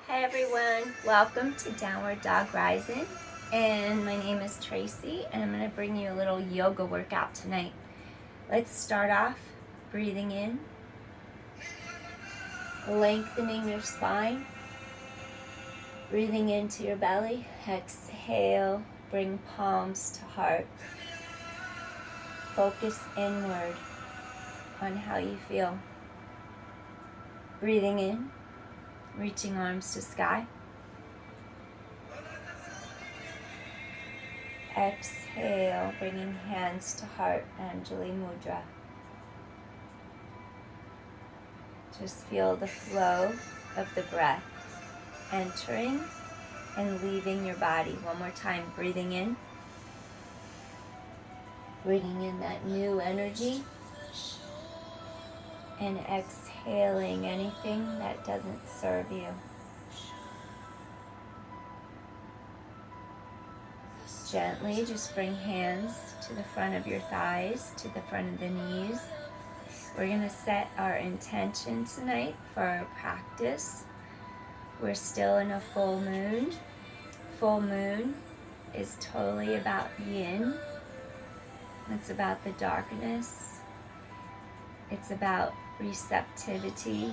Hi everyone, welcome to Downward Dog Rising, and my name is Tracy, and I'm going to bring you a little yoga workout tonight. Let's start off breathing in, lengthening your spine, breathing into your belly. Exhale, bring palms to heart. Focus inward on how you feel. Breathing in, reaching arms to sky. Exhale, bringing hands to heart, Anjali Mudra. Just feel the flow of the breath entering and leaving your body. One more time, breathing in, bringing in that new energy, and exhaling anything that doesn't serve you. Gently just bring hands to the front of your thighs, to the front of the knees. We're going to set our intention tonight for our practice. We're still in a full moon. Full moon is totally about yin. It's about the darkness. It's about receptivity,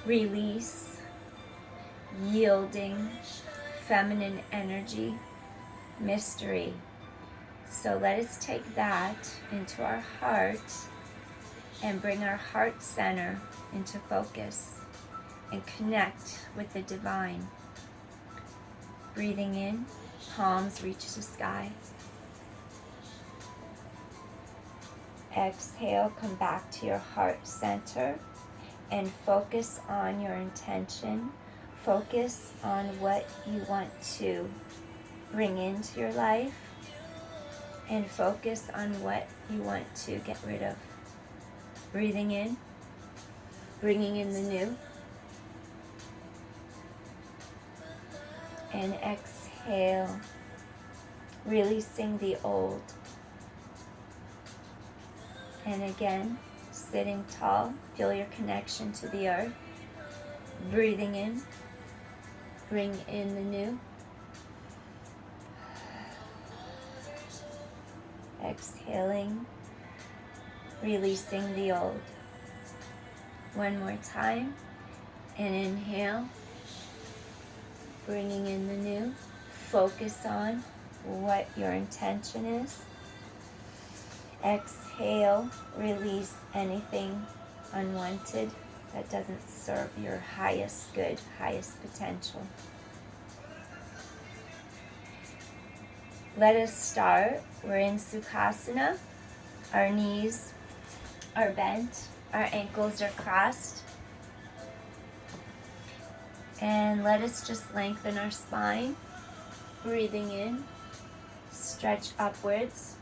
release, yielding, feminine energy, mystery. So let us take that into our heart and bring our heart center into focus and connect with the divine. Breathing in, palms reach to sky. Exhale, come back to your heart center and focus on your intention. Focus on what you want to bring into your life, and focus on what you want to get rid of. Breathing in, bringing in the new, and exhale, releasing the old. And again, sitting tall, feel your connection to the earth. Breathing in, bring in the new. Exhaling, releasing the old. One more time, and inhale, bringing in the new. Focus on what your intention is. Exhale, release anything unwanted that doesn't serve your highest good, highest potential. Let us start. We're in Sukhasana. Our knees are bent. Our ankles are crossed. And let us just lengthen our spine. Breathing in. Stretch upwards.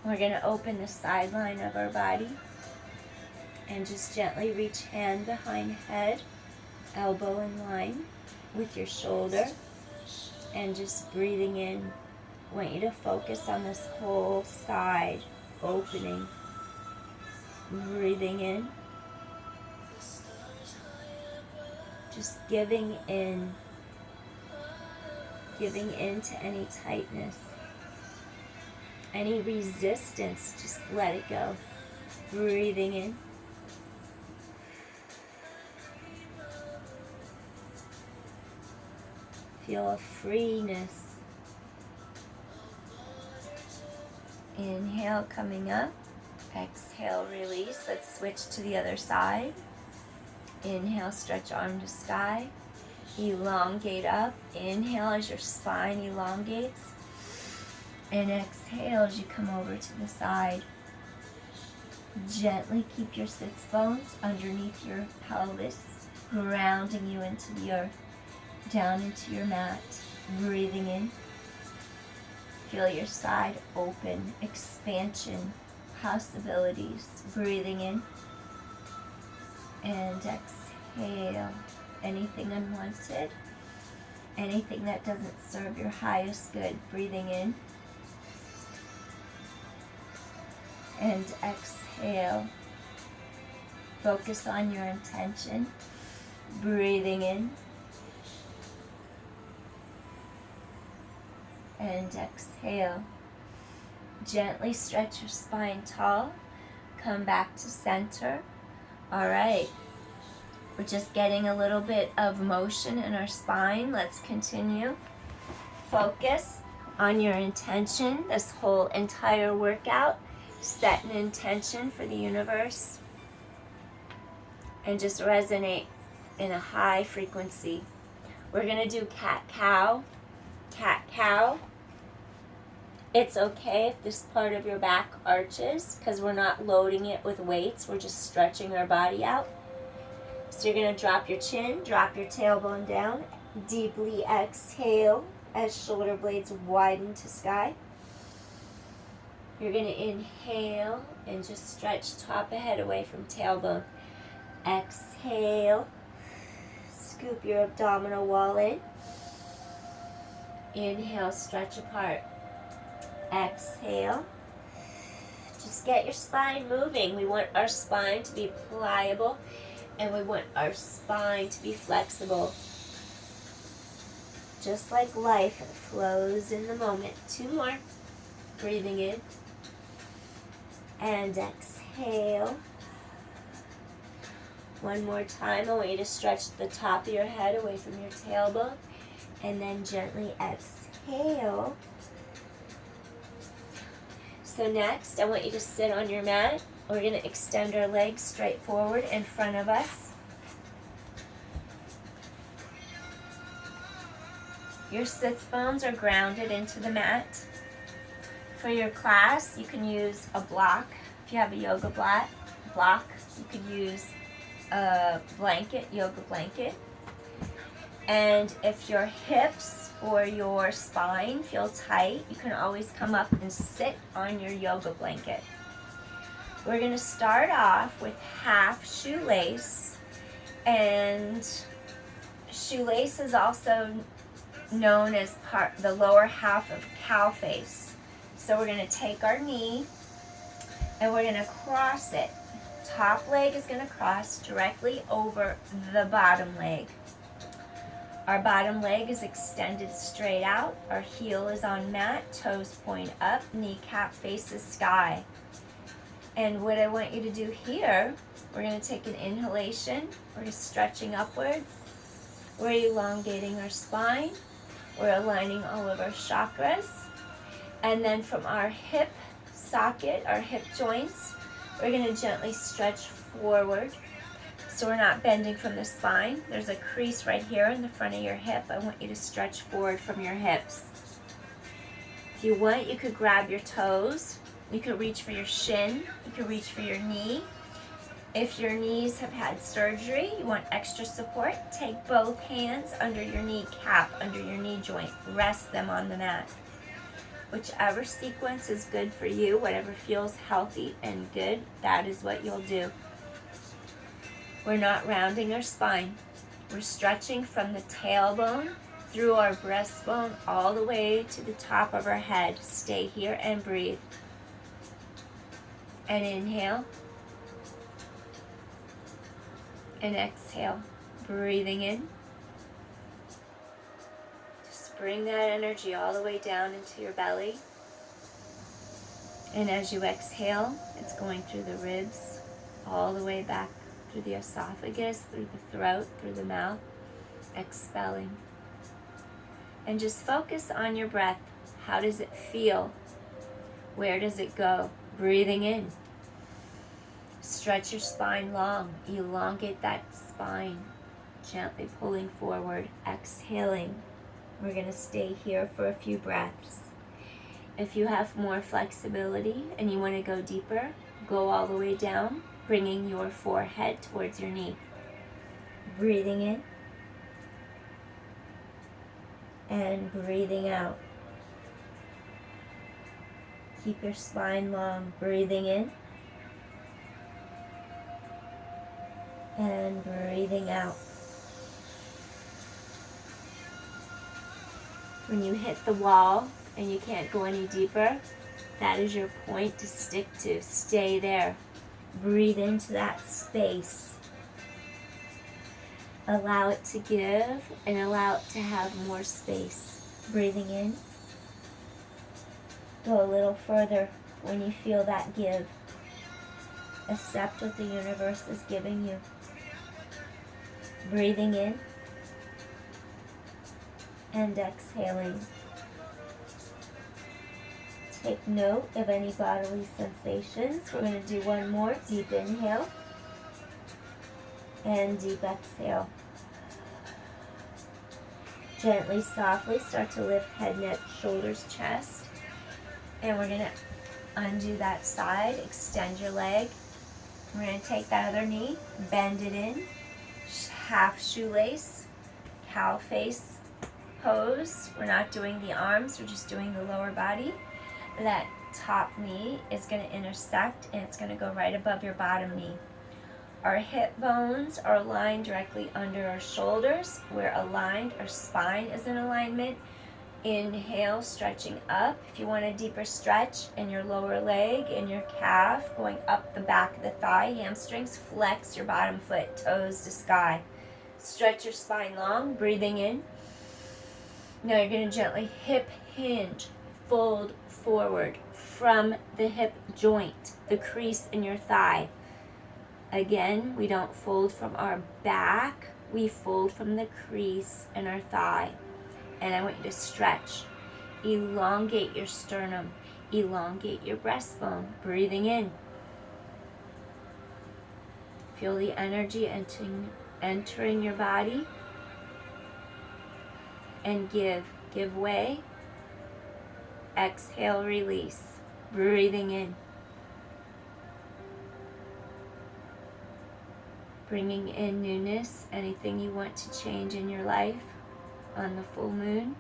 We're going to open the sideline of our body. And just gently reach hand behind head. Elbow in line with your shoulder. And just breathing in. I want you to focus on this whole side opening. Breathing in. Just giving in. Giving in to any tightness. Any resistance, just let it go. Breathing in. Feel a freeness. Inhale, coming up. Exhale, release. Let's switch to the other side. Inhale, stretch arm to sky. Elongate up. Inhale as your spine elongates. And exhale as you come over to the side. Gently keep your sits bones underneath your pelvis, grounding you into the earth, down into your mat. Breathing in. Feel your side open, expansion, possibilities. Breathing in. And exhale. Anything unwanted, anything that doesn't serve your highest good. Breathing in. And exhale. Focus on your intention. Breathing in. and exhale. Gently stretch your spine tall. Come back to center. All right. We're just getting a little bit of motion in our spine. Let's continue. Focus on your intention this whole entire workout. Set an intention for the universe and just resonate in a high frequency. We're going to do cat-cow. Cat-cow. It's okay if this part of your back arches because we're not loading it with weights. We're just stretching our body out. So you're going to drop your chin, drop your tailbone down. Deeply exhale as shoulder blades widen to sky. You're going to inhale and just stretch top of head away from tailbone. Exhale. Scoop your abdominal wall in. Inhale, stretch apart. Exhale. Just get your spine moving. We want our spine to be pliable and we want our spine to be flexible. Just like life, it flows in the moment. 2 more. Breathing in. And exhale. 1 more time. I want you to stretch the top of your head away from your tailbone. And then gently exhale. So next, I want you to sit on your mat. We're going to extend our legs straight forward in front of us. Your sits bones are grounded into the mat. For your class, you can use a block. If you have a yoga block, you could use a blanket, yoga blanket. And if your hips or your spine feel tight, you can always come up and sit on your yoga blanket. We're going to start off with half shoelace, and shoelace is also known as the lower half of cow face. So we're going to take our knee and we're going to cross it. Top leg is going to cross directly over the bottom leg. Our bottom leg is extended straight out. Our heel is on mat, toes point up, kneecap faces sky. And what I want you to do here, we're going to take an inhalation. We're just stretching upwards. We're elongating our spine. We're aligning all of our chakras. And then from our hip socket, our hip joints, we're going to gently stretch forward. So we're not bending from the spine. There's a crease right here in the front of your hip. I want you to stretch forward from your hips. If you want, you could grab your toes. You could reach for your shin. You could reach for your knee. If your knees have had surgery, you want extra support, take both hands under your kneecap, under your knee joint. Rest them on the mat. Whichever sequence is good for you, whatever feels healthy and good, that is what you'll do. We're not rounding our spine. We're stretching from the tailbone through our breastbone all the way to the top of our head. Stay here and breathe. And inhale. And exhale. Breathing in. Just bring that energy all the way down into your belly. And as you exhale, it's going through the ribs, all the way back through the esophagus, through the throat, through the mouth, expelling. And just focus on your breath. How does it feel? Where does it go? Breathing in. Stretch your spine long. Elongate that spine. Gently pulling forward. Exhaling. We're going to stay here for a few breaths. If you have more flexibility and you want to go deeper, go all the way down, bringing your forehead towards your knee. Breathing in. And breathing out. Keep your spine long. Breathing in. And breathing out. When you hit the wall and you can't go any deeper, that is your point to stick to. Stay there. Breathe into that space. Allow it to give and allow it to have more space. Breathing in Go a little further when you feel that give. Accept what the universe is giving you. Breathing in and exhaling. Take note of any bodily sensations. We're going to do one more. Deep inhale and deep exhale. Gently, softly start to lift head, neck, shoulders, chest. And we're going to undo that side. Extend your leg. We're going to take that other knee, bend it in. Half shoelace, cow face pose. We're not doing the arms, we're just doing the lower body. That top knee is going to intersect and it's going to go right above your bottom knee. Our hip bones are aligned directly under our shoulders. We're aligned, our spine is in alignment. Inhale, stretching up. If you want a deeper stretch in your lower leg, in your calf, going up the back of the thigh, hamstrings, flex your bottom foot, toes to sky. Stretch your spine long, breathing in. Now you're going to gently hip hinge, fold forward from the hip joint, the crease in your thigh. Again, we don't fold from our back, we fold from the crease in our thigh. And I want you to stretch. Elongate your sternum. Elongate your breastbone. Breathing in. Feel the energy entering your body. And give. Give way. Exhale, release. Breathing in. Bringing in newness. Anything you want to change in your life on the full moon.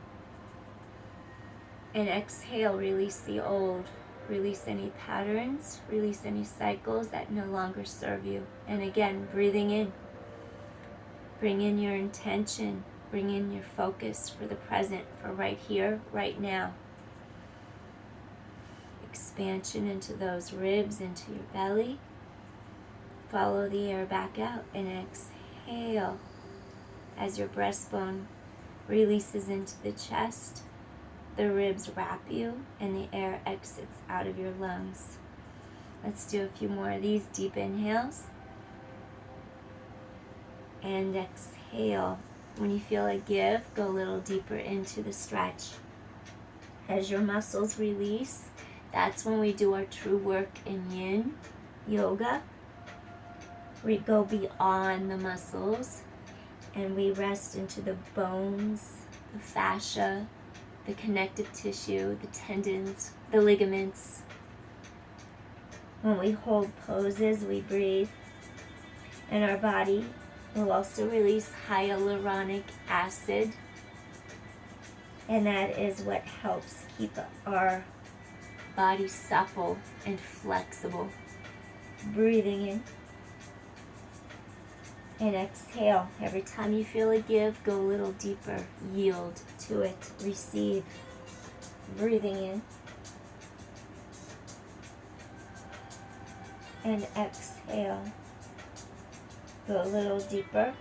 And exhale, release the old. Release any patterns, release any cycles that no longer serve you. And again, breathing in. Bring in your intention, bring in your focus for the present, for right here, right now. Expansion into those ribs, into your belly. Follow the air back out and exhale as your breastbone releases into the chest, the ribs wrap you, and the air exits out of your lungs. Let's do a few more of these deep inhales. And exhale. When you feel a give, go a little deeper into the stretch. As your muscles release, that's when we do our true work in Yin Yoga. We go beyond the muscles and we rest into the bones, the fascia, the connective tissue, the tendons, the ligaments. When we hold poses, we breathe, and our body will also release hyaluronic acid, and that is what helps keep our body supple and flexible. Breathing in. And exhale. Every time you feel a give, go a little deeper. Yield to it. Receive. Breathing in. And exhale. Go a little deeper.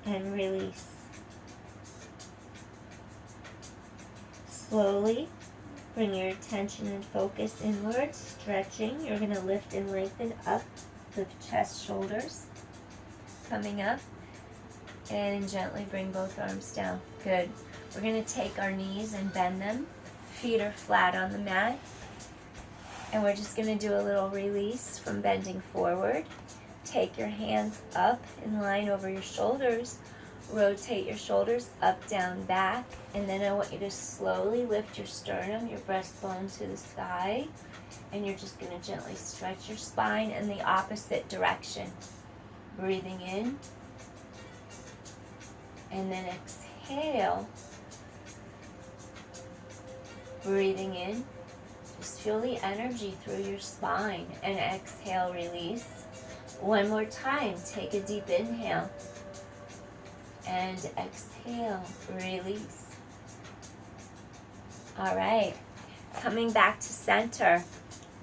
And release. Slowly bring your attention and focus inward. Stretching. You're going to lift and lengthen up. Lift chest, shoulders, coming up, and gently bring both arms down. Good. We're going to take our knees and bend them. Feet are flat on the mat. And we're just going to do a little release from bending forward. Take your hands up in line over your shoulders. Rotate your shoulders up, down, back. And then I want you to slowly lift your sternum, your breastbone to the sky. And you're just going to gently stretch your spine in the opposite direction. Breathing in. And then exhale. Breathing in. Just feel the energy through your spine. And exhale, release. One more time. Take a deep inhale. And exhale, release. All right. Coming back to center.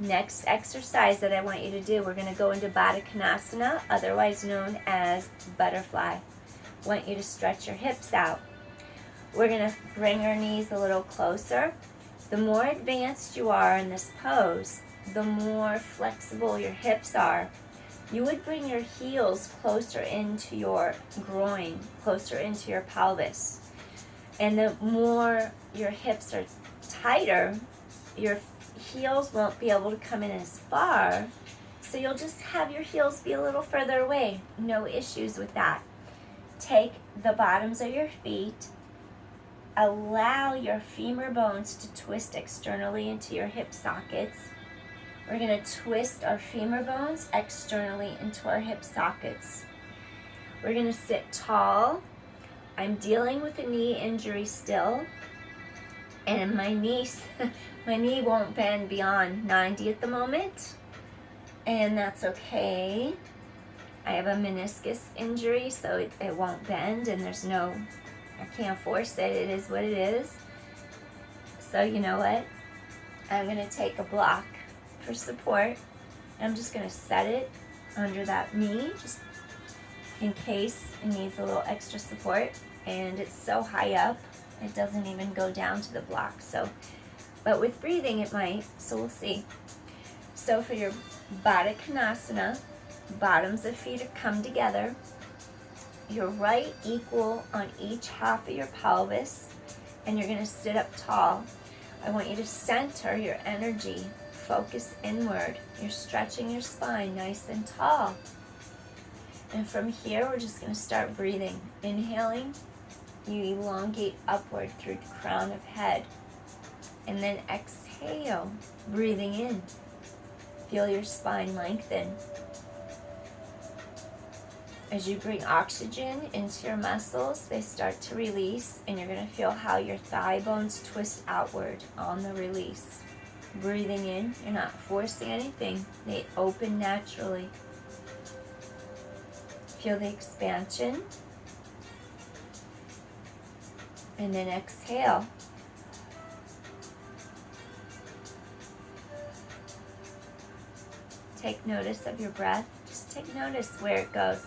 Next exercise that I want you to do, we're going to go into Baddha Konasana, otherwise known as butterfly. I want you to stretch your hips out. We're going to bring our knees a little closer. The more advanced you are in this pose, the more flexible your hips are. You would bring your heels closer into your groin, closer into your pelvis. And the more your hips are tighter, your heels won't be able to come in as far. So you'll just have your heels be a little further away. No issues with that. Take the bottoms of your feet. Allow your femur bones to twist externally into your hip sockets. We're going to twist our femur bones externally into our hip sockets. We're going to sit tall. I'm dealing with a knee injury still, and my knee won't bend beyond 90 at the moment, and that's okay. I have a meniscus injury, so it won't bend, and I can't force it. It is what it is. So you know what? I'm going to take a block for support. I'm just going to set it under that knee, just in case it needs a little extra support. And it's so high up, it doesn't even go down to the block. But with breathing it might, so we'll see. So for your Baddha Konasana, bottoms of feet come together. Your right equal on each half of your pelvis, and you're going to sit up tall. I want you to center your energy, focus inward. You're stretching your spine nice and tall. And from here, we're just going to start breathing. Inhaling, you elongate upward through the crown of head. And then exhale, breathing in. Feel your spine lengthen. As you bring oxygen into your muscles, they start to release, and you're going to feel how your thigh bones twist outward on the release. Breathing in, you're not forcing anything. They open naturally. Feel the expansion. And then exhale. Take notice of your breath. Just take notice where it goes.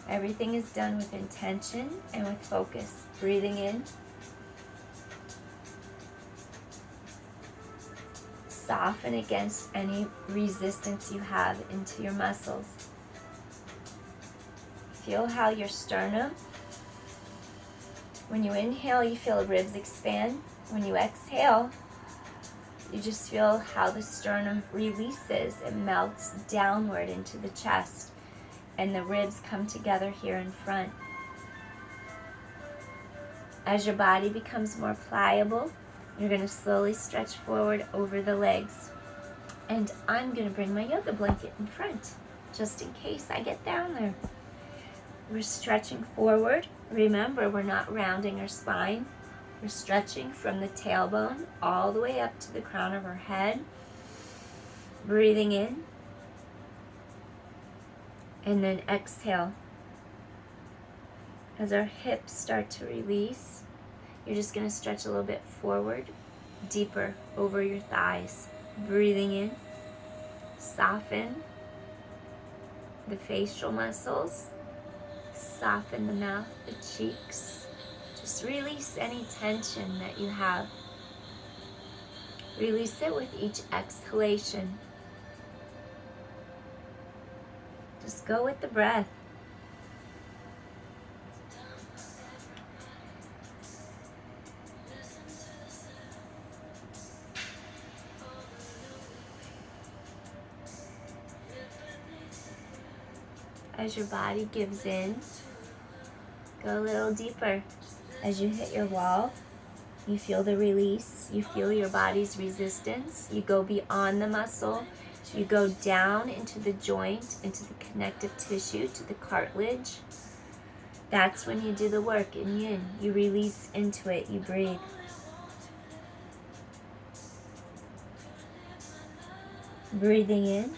Everything is done with intention and with focus. Breathing in. Soften against any resistance you have into your muscles. Feel how your sternum, when you inhale, you feel the ribs expand. When you exhale, you just feel how the sternum releases. It melts downward into the chest, and the ribs come together here in front. As your body becomes more pliable, you're going to slowly stretch forward over the legs. And I'm going to bring my yoga blanket in front, just in case I get down there. We're stretching forward. Remember, we're not rounding our spine. We're stretching from the tailbone all the way up to the crown of our head. Breathing in. And then exhale. As our hips start to release, you're just going to stretch a little bit forward, deeper over your thighs. Breathing in. Soften the facial muscles. Soften the mouth, the cheeks. Just release any tension that you have. Release it with each exhalation. Just go with the breath. As your body gives in, go a little deeper. As you hit your wall, you feel the release. You feel your body's resistance. You go beyond the muscle. You go down into the joint, into the connective tissue, to the cartilage. That's when you do the work in Yin. You release into it. You breathe. Breathing in.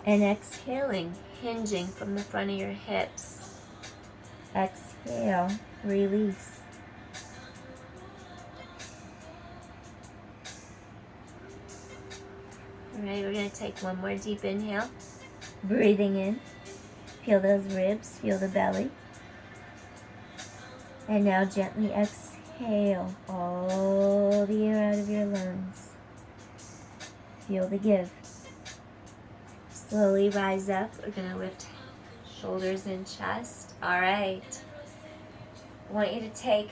And exhaling, hinging from the front of your hips. Exhale, release. All right, we're going to take one more deep inhale. Breathing in. Feel those ribs, feel the belly. And now gently exhale all the air out of your lungs. Feel the give. Slowly rise up. We're going to lift shoulders and chest. All right. I want you to take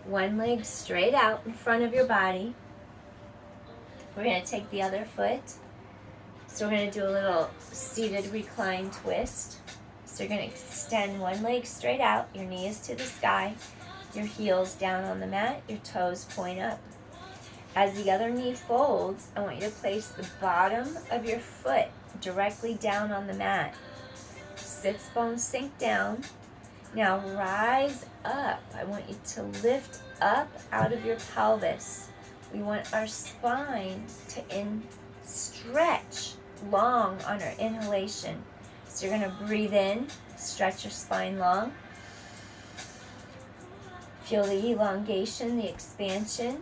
one leg straight out in front of your body. We're going to take the other foot. So we're going to do a little seated recline twist. So you're going to extend one leg straight out. Your knee is to the sky. Your heels down on the mat. Your toes point up. As the other knee folds, I want you to place the bottom of your foot directly down on the mat. Sits bones sink down. Now rise up. I want you to lift up out of your pelvis. We want our spine to stretch long on our inhalation. So you're going to breathe in, stretch your spine long. Feel the elongation, the expansion.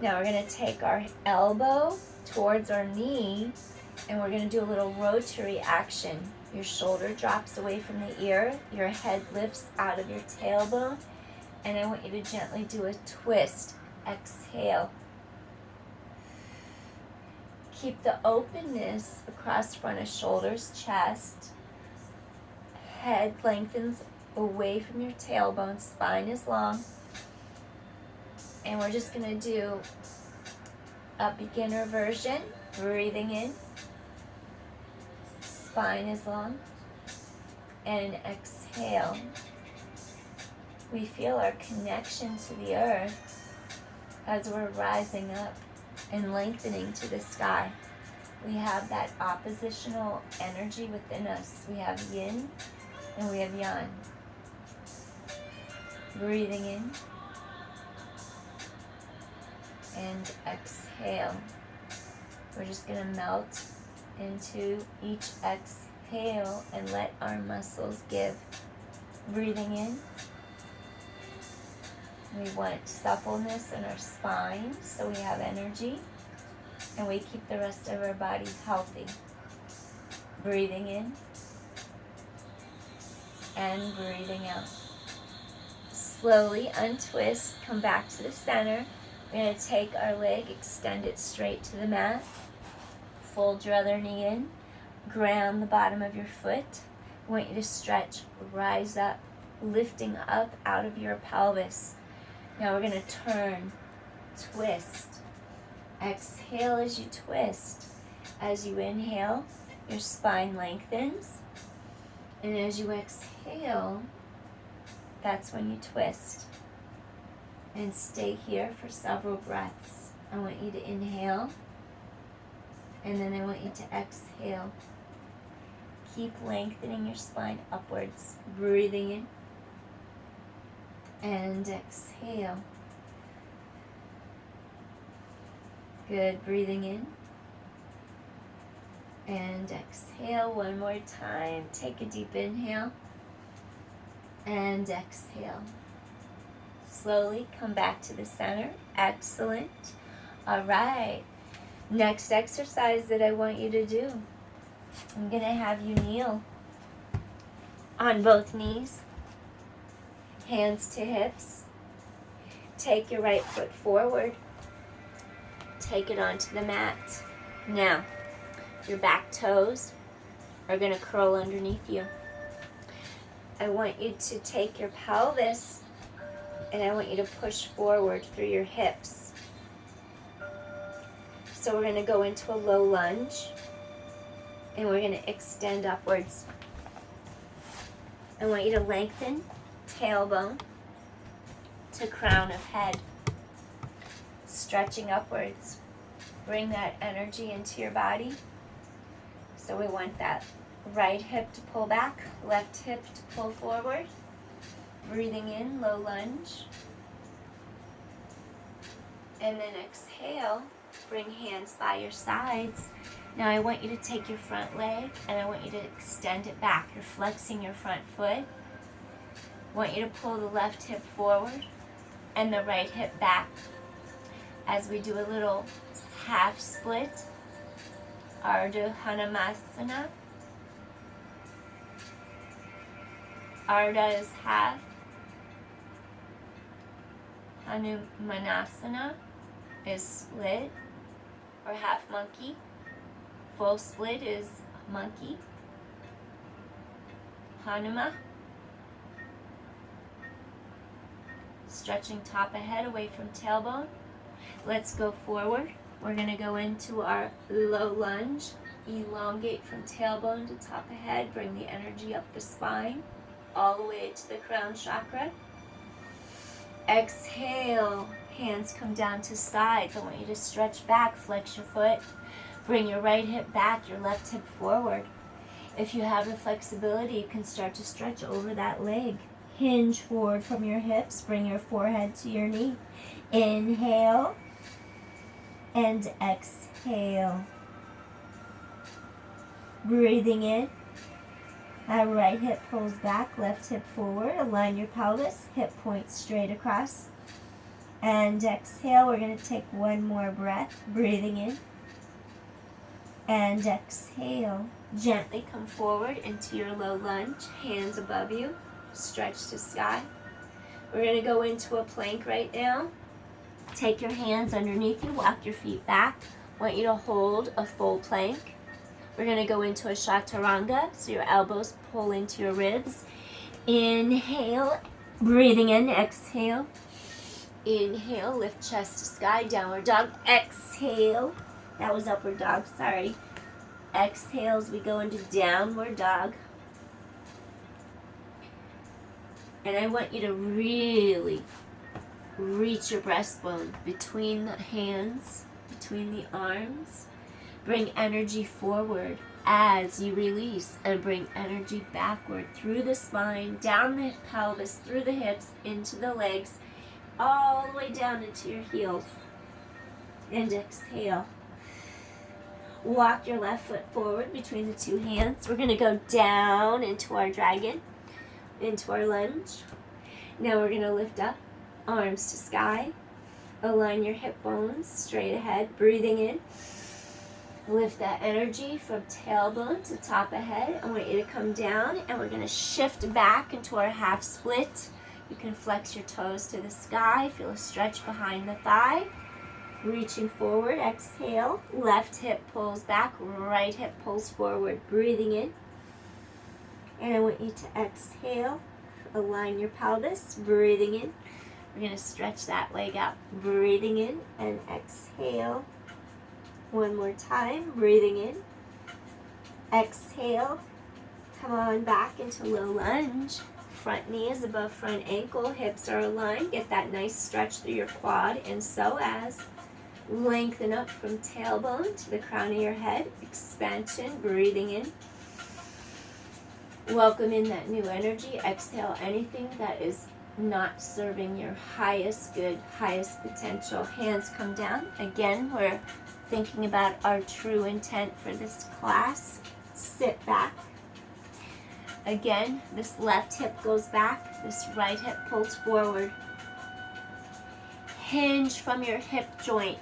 Now we're going to take our elbow towards our knee, and we're going to do a little rotary action. Your shoulder drops away from the ear, your head lifts out of your tailbone, and I want you to gently do a twist. Exhale. Keep the openness across front of shoulders, chest. Head lengthens away from your tailbone, spine is long. And we're just going to do a beginner version. Breathing in. Spine is long. And exhale. We feel our connection to the earth as we're rising up and lengthening to the sky. We have that oppositional energy within us. We have yin and we have yang. Breathing in. And exhale. We're just going to melt into each exhale and let our muscles give. Breathing in. We want suppleness in our spine so we have energy and we keep the rest of our body healthy. Breathing in and breathing out. Slowly untwist, come back to the center. We're going to take our leg, extend it straight to the mat. Fold your other knee in. Ground the bottom of your foot. I want you to stretch, rise up, lifting up out of your pelvis. Now we're going to turn, twist. Exhale as you twist. As you inhale, your spine lengthens. And as you exhale, that's when you twist. And stay here for several breaths. I want you to inhale. And then I want you to exhale. Keep lengthening your spine upwards. Breathing in. And exhale. Good. Breathing in. And exhale one more time. Take a deep inhale. And exhale. Slowly come back to the center. Excellent. All right. Next exercise that I want you to do. I'm going to have you kneel on both knees. Hands to hips. Take your right foot forward. Take it onto the mat. Now, your back toes are going to curl underneath you. I want you to take your pelvis and I want you to push forward through your hips. So we're going to go into a low lunge and we're going to extend upwards. I want you to lengthen tailbone to crown of head, stretching upwards. Bring that energy into your body. So we want that right hip to pull back, left hip to pull forward. Breathing in, low lunge. And then exhale, bring hands by your sides. Now I want you to take your front leg and I want you to extend it back. You're flexing your front foot. I want you to pull the left hip forward and the right hip back as we do a little half split. Ardha Hanumasana. Ardha is half. Hanumanasana is split or half monkey. Full split is monkey. Hanuma. Stretching top of head away from tailbone. Let's go forward. We're going to go into our low lunge. Elongate from tailbone to top of head. Bring the energy up the spine, all the way to the crown chakra. Exhale. Hands come down to sides. I want you to stretch back, flex your foot. Bring your right hip back, your left hip forward. If you have the flexibility, you can start to stretch over that leg. Hinge forward from your hips. Bring your forehead to your knee. Inhale and exhale. Breathing in. That right hip pulls back, left hip forward. Align your pelvis, hip points straight across. And exhale. We're going to take one more breath. Breathing in. And exhale. Gently come forward into your low lunge. Hands above you. Stretch to sky. We're going to go into a plank right now. Take your hands underneath you. Walk your feet back. I want you to hold a full plank. We're going to go into a chaturanga. So your elbows pull into your ribs. Inhale. Breathing in. Exhale. Inhale. Lift chest to sky. Downward dog. Exhale. That was upward dog. Sorry. Exhale as we go into downward dog. And I want you to really reach your breastbone between the hands, between the arms. Bring energy forward as you release, and bring energy backward through the spine, down the pelvis, through the hips, into the legs, all the way down into your heels. And exhale. Walk your left foot forward between the two hands. We're going to go down into our dragon, into our lunge. Now we're going to lift up, arms to sky. Align your hip bones straight ahead. Breathing in. Lift that energy from tailbone to top of head. I want you to come down, and we're going to shift back into our half split. You can flex your toes to the sky. Feel a stretch behind the thigh. Reaching forward, exhale. Left hip pulls back, right hip pulls forward. Breathing in. And I want you to exhale. Align your pelvis. Breathing in. We're going to stretch that leg out. Breathing in and exhale. One more time. Breathing in. Exhale. Come on back into low lunge. Front knee is above front ankle. Hips are aligned. Get that nice stretch through your quad and psoas. Lengthen up from tailbone to the crown of your head. Expansion. Breathing in. Welcome in that new energy. Exhale anything that is not serving your highest good, highest potential. Hands come down. Again, we're thinking about our true intent for this class. Sit back. Again, this left hip goes back. This right hip pulls forward. Hinge from your hip joint.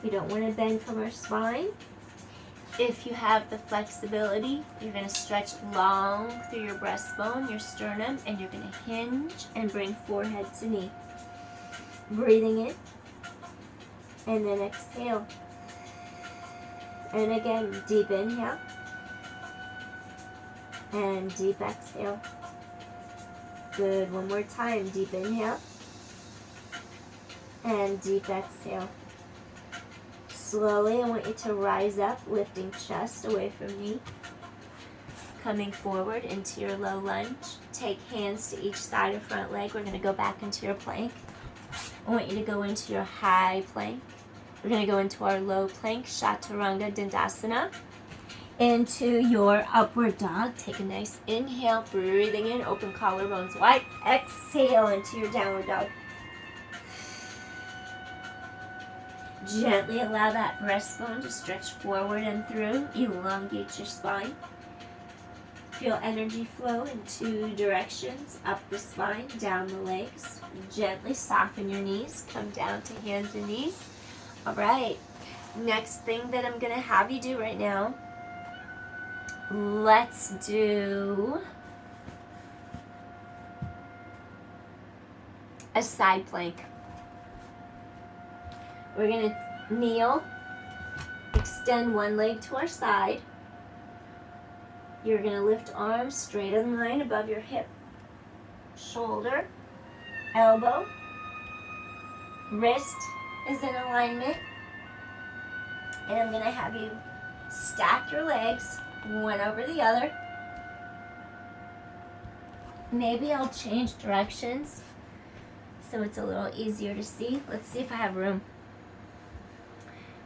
We don't want to bend from our spine. If you have the flexibility, you're going to stretch long through your breastbone, your sternum, and you're going to hinge and bring forehead to knee. Breathing in, and then exhale. And again, deep inhale, and deep exhale. Good, one more time, deep inhale, and deep exhale. Slowly, I want you to rise up, lifting chest away from knee. Coming forward into your low lunge. Take hands to each side of front leg. We're going to go back into your plank. I want you to go into your high plank. We're going to go into our low plank, Chaturanga Dandasana. Into your upward dog. Take a nice inhale, breathing in, open collarbones wide. Exhale into your downward dog. Gently allow that breastbone to stretch forward and through. Elongate your spine. Feel energy flow in two directions. Up the spine, down the legs. Gently soften your knees. Come down to hands and knees. Alright. Next thing that I'm going to have you do right now. Let's do a side plank. We're going to kneel, extend one leg to our side. You're going to lift arms straight in line above your hip, shoulder, elbow, wrist is in alignment. And I'm going to have you stack your legs one over the other. Maybe I'll change directions so it's a little easier to see. Let's see if I have room.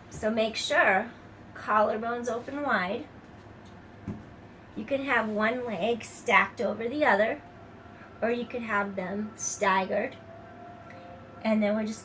So make sure collarbones open wide. You can have one leg stacked over the other, or you could have them staggered. And then we're just